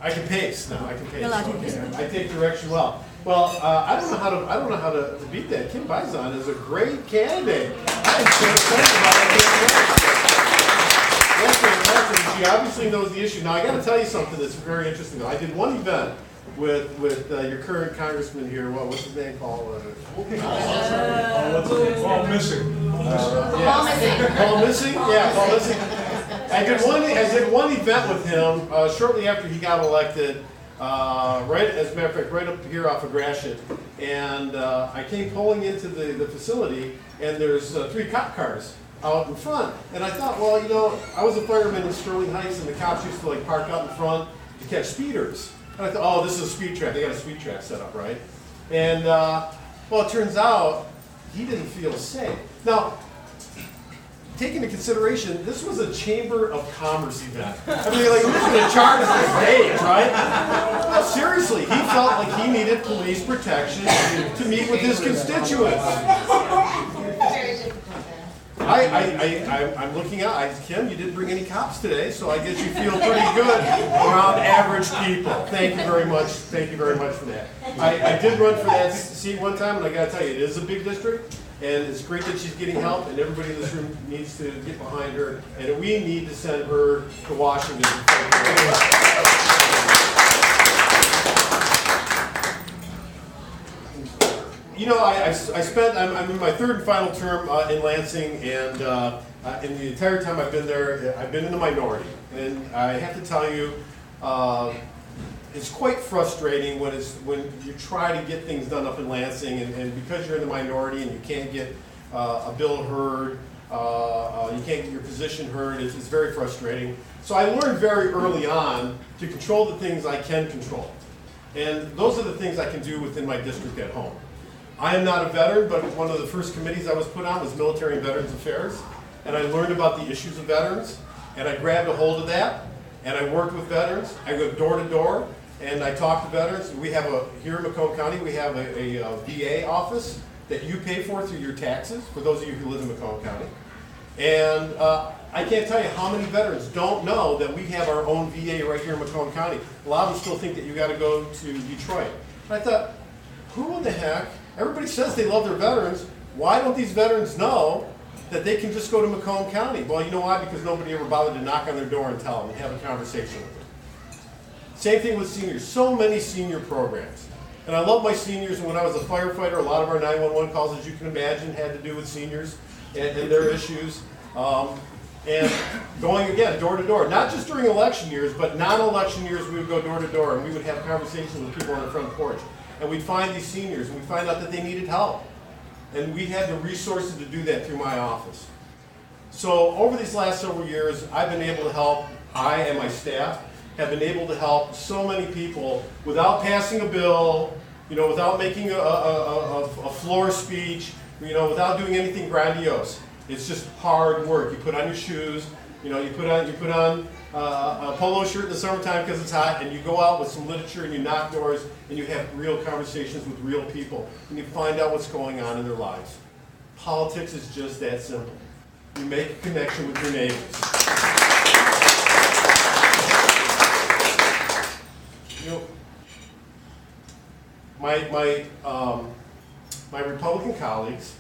I can pace now. I can pace. Okay. I take direction well. Well, I don't know how to beat that. Kim Bison is a great candidate. I'm so excited about that. That's fantastic. She obviously knows the issue. Now I got to tell you something that's very interesting. I did one event with your current congressman here. Well, what's his name? Paul Missing. Paul Missing. Yeah, Paul Missing. I did one event with him shortly after he got elected. Right, as a matter of fact, right up here off of Gratiot, and I came pulling into the facility, and there's 3 cop cars out in front, and I thought, well, you know, I was a fireman in Sterling Heights, and the cops used to like park out in front to catch speeders, and I thought, oh, this is a speed trap. They got a speed trap set up, right? And well, it turns out he didn't feel safe. Now, take into consideration, this was a Chamber of Commerce event. I mean, like, who's going to charge this stage, right? No, seriously, he felt like he needed police protection to meet with his constituents. I'm looking out. Kim, you didn't bring any cops today, so I guess you feel pretty good around average people. Thank you very much. Thank you very much for that. I did run for that seat one time, and I got to tell you, it is a big district. And it's great that she's getting help, and everybody in this room needs to get behind her. And we need to send her to Washington. You know, I'm in my 3rd and final term in Lansing, and in the entire time I've been there, I've been in the minority. And I have to tell you, it's quite frustrating when you try to get things done up in Lansing, and because you're in the minority and you can't get a bill heard, you can't get your position heard, it's very frustrating. So I learned very early on to control the things I can control. And those are the things I can do within my district at home. I am not a veteran, but one of the first committees I was put on was Military and Veterans Affairs, and I learned about the issues of veterans, and I grabbed a hold of that, and I worked with veterans. I go door to door, and I talk to veterans. We have here in Macomb County, we have a VA office that you pay for through your taxes, for those of you who live in Macomb County. And I can't tell you how many veterans don't know that we have our own VA right here in Macomb County. A lot of them still think that you got to go to Detroit. And I thought, who in the heck? Everybody says they love their veterans. Why don't these veterans know that they can just go to Macomb County? Well, you know why? Because nobody ever bothered to knock on their door and tell them and have a conversation with them. Same thing with seniors. So many senior programs. And I love my seniors, and when I was a firefighter, a lot of our 911 calls, as you can imagine, had to do with seniors and their issues. And going, again, door to door. Not just during election years, but non-election years, we would go door to door, and we would have conversations with people on the front porch. And we'd find these seniors, and we'd find out that they needed help. And we had the resources to do that through my office. So over these last several years, I've been able to help, I and my staff have been able to help so many people without passing a bill, you know, without making a floor speech, you know, without doing anything grandiose. It's just hard work. You put on your shoes, you know, you put on a polo shirt in the summertime because it's hot, and you go out with some literature and you knock doors and you have real conversations with real people and you find out what's going on in their lives. Politics is just that simple. You make a connection with your neighbors. You know, my Republican colleagues,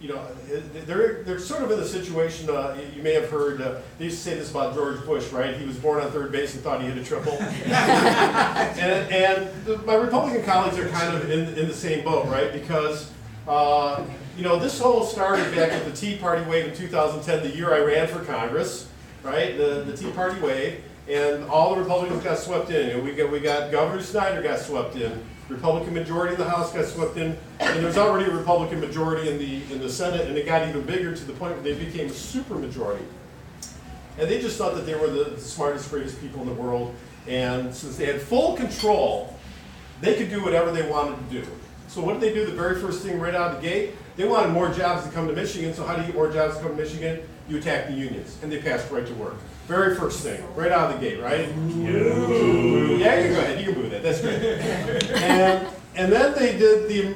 you know, they're sort of in the situation, you may have heard, they used to say this about George Bush, right? He was born on third base and thought he hit a triple. My Republican colleagues are kind of in the same boat, right? Because, you know, this whole started back at the Tea Party wave in 2010, the year I ran for Congress, right? The Tea Party wave, and all the Republicans got swept in. And we got Governor Snyder got swept in. Republican majority in the House got swept in, and there's already a Republican majority in the Senate, and it got even bigger to the point where they became a super majority. And they just thought that they were the smartest, greatest people in the world, and since they had full control, they could do whatever they wanted to do. So what did they do the very first thing right out of the gate? They wanted more jobs to come to Michigan, so how do you get more jobs to come to Michigan? You attack the unions, and they passed right to work. Very first thing, right out of the gate, right? Yeah, you go ahead, you can move that, that's great. And then they did the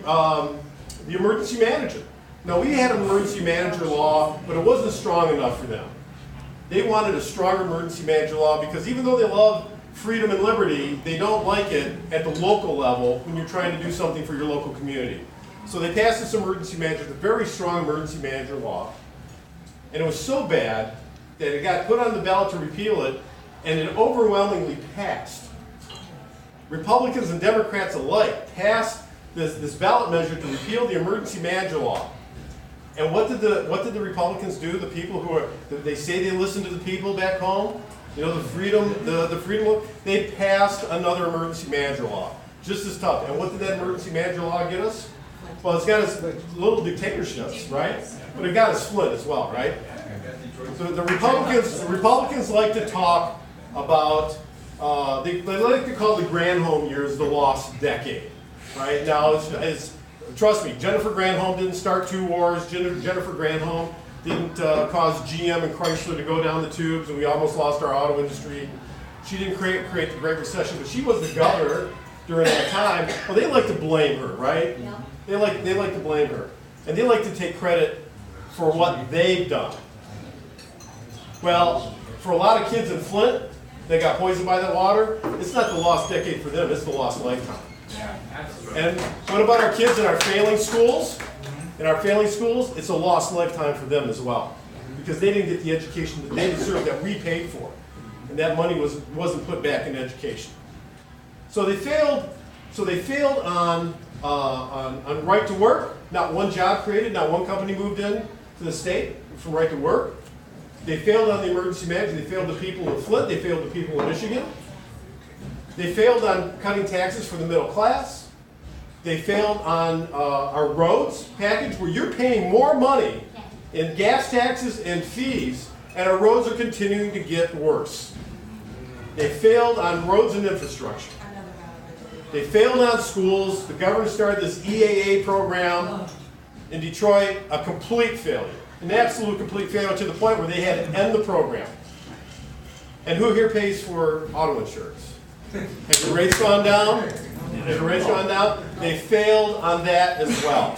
emergency manager. Now we had an emergency manager law, but it wasn't strong enough for them. They wanted a stronger emergency manager law because even though they love freedom and liberty, they don't like it at the local level when you're trying to do something for your local community. So they passed this emergency manager, the very strong emergency manager law, and it was so bad that it got put on the ballot to repeal it, and it overwhelmingly passed. Republicans and Democrats alike passed this ballot measure to repeal the emergency manager law. And what did the Republicans do? The people who they say they listen to the people back home, you know, the freedom, they passed another emergency manager law, just as tough. And what did that emergency manager law get us? Well, it's got us little dictatorships, right? But it got us split as well, right? So the Republicans like to talk about, they like to call the Granholm years the lost decade, right? Now, trust me, Jennifer Granholm didn't start 2 wars. Jennifer Granholm didn't cause GM and Chrysler to go down the tubes, and we almost lost our auto industry. She didn't create the Great Recession, but she was the governor during that time. Well, they like to blame her, right? Yeah. They like to blame her, and they like to take credit for what they've done. Well, for a lot of kids in Flint, they got poisoned by that water. It's not the lost decade for them; it's the lost lifetime. Yeah, absolutely. And what about our kids in our failing schools? In our failing schools, it's a lost lifetime for them as well, because they didn't get the education that they deserved, that we paid for, and that money wasn't put back in education. So they failed. So they failed on right to work. Not one job created. Not one company moved in to the state from right to work. They failed on the emergency manager. They failed the people in Flint. They failed the people in Michigan. They failed on cutting taxes for the middle class. They failed on our roads package, where you're paying more money in gas taxes and fees, and our roads are continuing to get worse. They failed on roads and infrastructure. They failed on schools. The governor started this EAA program in Detroit, a complete failure, an absolute complete failure, to the point where they had to end the program. And who here pays for auto insurance? Have the rates gone down? Have the rates gone down? They failed on that as well.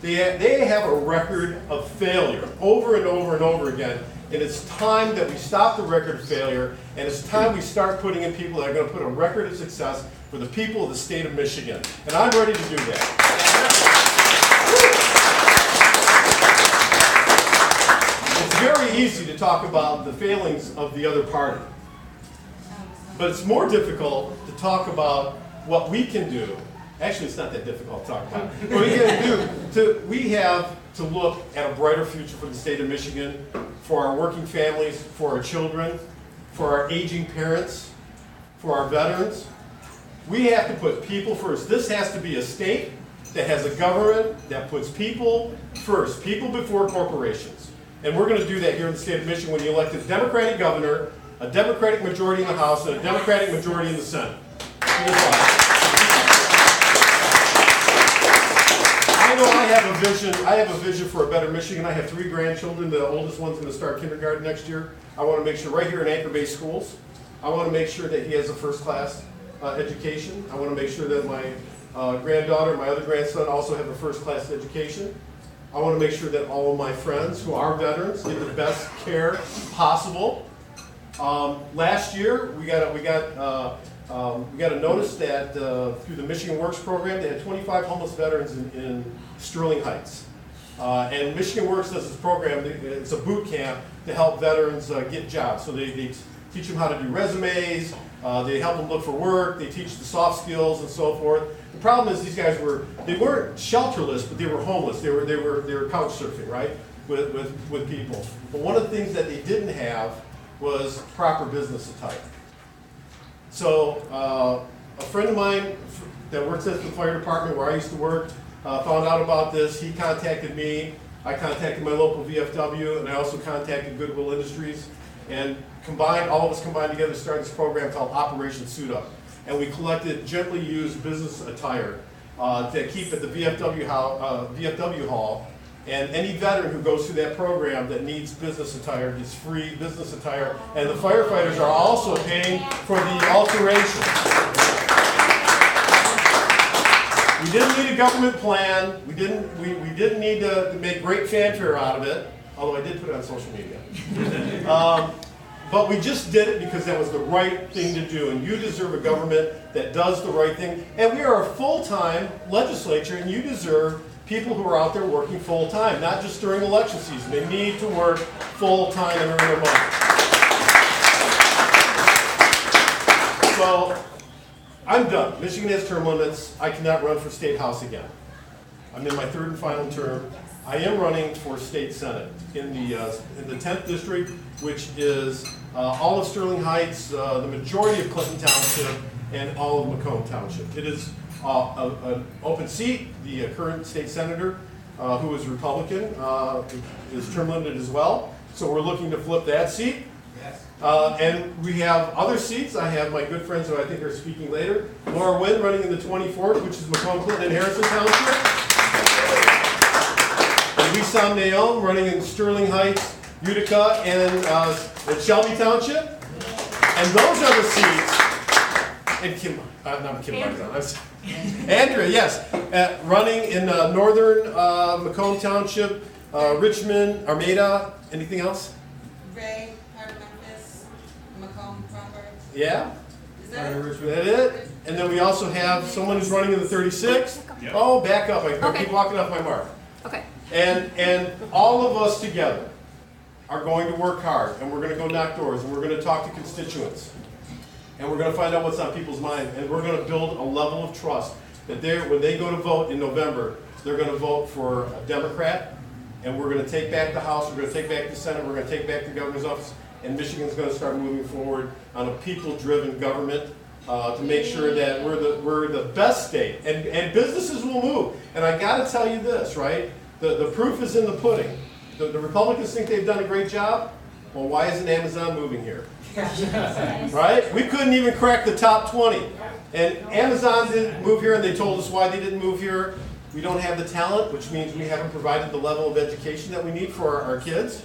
They have a record of failure over and over and over again. And it's time that we stop the record of failure, and it's time we start putting in people that are going to put a record of success for the people of the state of Michigan. And I'm ready to do that. It's very easy to talk about the failings of the other party. But it's more difficult to talk about what we can do. Actually, it's not that difficult to talk about. What we can do, we have to look at a brighter future for the state of Michigan, for our working families, for our children, for our aging parents, for our veterans. We have to put people first. This has to be a state that has a government that puts people first, people before corporations. And we're going to do that here in the state of Michigan when you elect a Democratic governor, a Democratic majority in the House, and a Democratic majority in the Senate. I know I have a vision. I have a vision for a better Michigan. I have 3 grandchildren. The oldest one's going to start kindergarten next year. I want to make sure right here in anchor-based schools, I want to make sure that he has a first-class education. I want to make sure that my granddaughter and my other grandson also have a first-class education. I want to make sure that all of my friends who are veterans get the best care possible. Last year, we got a notice that through the Michigan Works program, they had 25 homeless veterans in Sterling Heights. And Michigan Works does this program. It's a boot camp to help veterans get jobs. So they teach them how to do resumes. They help them look for work. They teach the soft skills and so forth. The problem is these guys weren't shelterless, but they were homeless. They were couch surfing, right, with people. But one of the things that they didn't have was proper business attire. So a friend of mine that works at the fire department where I used to work found out about this. He contacted me. I contacted my local VFW, and I also contacted Goodwill Industries. And all of us combined together to start this program called Operation Suit Up. And we collected gently used business attire to keep at the VFW hall. And any veteran who goes through that program that needs business attire gets free business attire. And the firefighters are also paying for the alteration. We didn't need a government plan. We didn't need to make great fanfare out of it, although I did put it on social media. But we just did it because that was the right thing to do, and you deserve a government that does the right thing. And we are a full-time legislature, and you deserve people who are out there working full-time, not just during election season. They need to work full-time and earn their money. So, I'm done. Michigan has term limits. I cannot run for state house again. I'm in my third and final term. I am running for state senate in the 10th district, which is all of Sterling Heights, the majority of Clinton Township, and all of Macomb Township. It is an open seat. The current state senator, who is Republican, is term limited as well. So we're looking to flip that seat. Yes. And we have other seats. I have my good friends who I think are speaking later. Laura Wynn running in the 24th, which is Macomb, Clinton, and Harrison Township. And Wissam Naom running in Sterling Heights, Utica, and Shelby Township. And those are the seats. And Kim, not Kim Marzon, I'm sorry. Andrea, yes, running in northern Macomb Township, Richmond, Armada. Anything else? Ray, part of Memphis, Macomb proper. Yeah. Is that it? Is that it? And then we also have someone who's running in the 36th. Yep. Oh, back up. I Okay. keep walking off my mark. Okay. And all of us together are going to work hard, and we're going to go knock doors, and we're going to talk to constituents, and we're going to find out what's on people's mind, and we're going to build a level of trust that when they go to vote in November, they're going to vote for a Democrat, and we're going to take back the House, we're going to take back the Senate, we're going to take back the governor's office, and Michigan's going to start moving forward on a people-driven government to make sure that we're the best state, and businesses will move. And I got to tell you this, right? The proof is in the pudding. The Republicans think they've done a great job. Well, why isn't Amazon moving here? Right? We couldn't even crack the top 20. And Amazon didn't move here, and they told us why they didn't move here. We don't have the talent, which means we haven't provided the level of education that we need for our kids.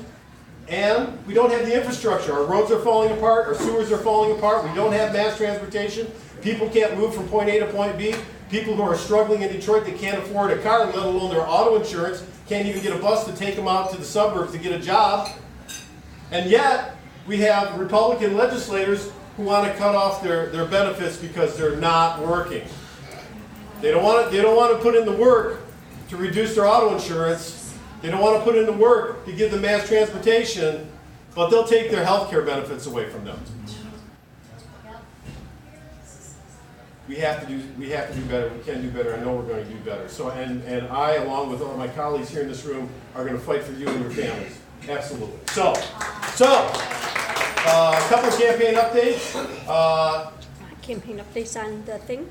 And we don't have the infrastructure. Our roads are falling apart, our sewers are falling apart, we don't have mass transportation. People can't move from point A to point B. People who are struggling in Detroit, they can't afford a car, let alone their auto insurance, can't even get a bus to take them out to the suburbs to get a job. And yet, we have Republican legislators who want to cut off their benefits because they're not working. They don't want to put in the work to reduce their auto insurance. They don't want to put in the work to give them mass transportation, but they'll take their health care benefits away from them. We have to do better. We can do better. I know we're going to do better. So, and I, along with all my colleagues here in this room, are going to fight for you and your families. Absolutely. So, a couple of campaign updates. Campaign updates on the thing.